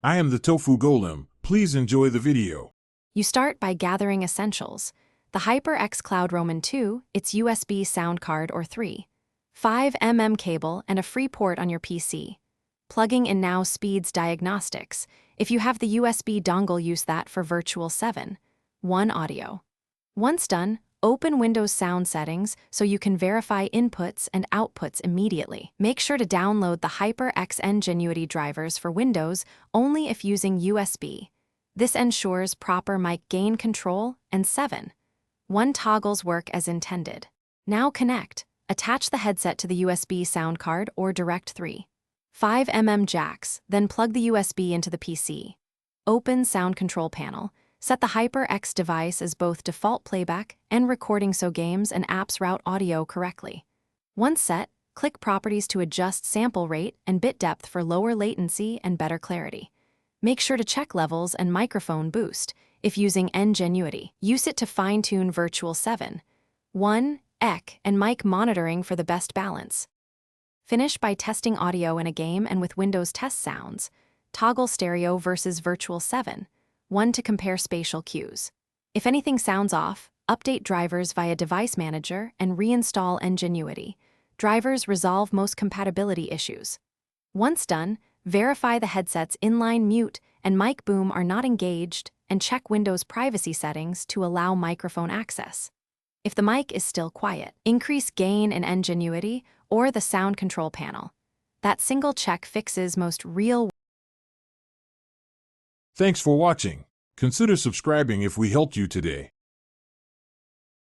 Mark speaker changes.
Speaker 1: I am the Tofu Golem. Please enjoy the video.
Speaker 2: You start by gathering essentials. The Hyperx Cloud Roman 2, its USB sound card or 3, 5mm cable, and a free port on your PC. Plugging in now speeds diagnostics. If you have the USB dongle, use that for Virtual 7. 1 audio. Once done, open Windows Sound Settings so you can verify inputs and outputs immediately. Make sure to download the Hyperx Ngenuity drivers for Windows only if using USB. This ensures proper mic gain control, and 7. 1 toggles work as intended. Now connect. Attach the headset to the USB sound card or direct 3. 5mm jacks, then plug the USB into the PC. Open Sound Control Panel. Set the Hyperx device as both default playback and recording so games and apps route audio correctly. Once set, click Properties to adjust sample rate and bit depth for lower latency and better clarity. Make sure to check levels and microphone boost. If using Ngenuity, use it to fine-tune Virtual 7. 1, EC, and mic monitoring for the best balance. Finish by testing audio in a game and with Windows Test Sounds. Toggle stereo versus Virtual 7. 1 to compare spatial cues. If anything sounds off, update drivers via Device Manager and reinstall Ngenuity. Drivers resolve most compatibility issues. Once done, verify the headset's inline mute and mic boom are not engaged, and check Windows privacy settings to allow microphone access. If the mic is still quiet, increase gain in Ngenuity or the sound control panel. That single check fixes most real.
Speaker 1: Thanks for watching. Consider subscribing if we helped you today.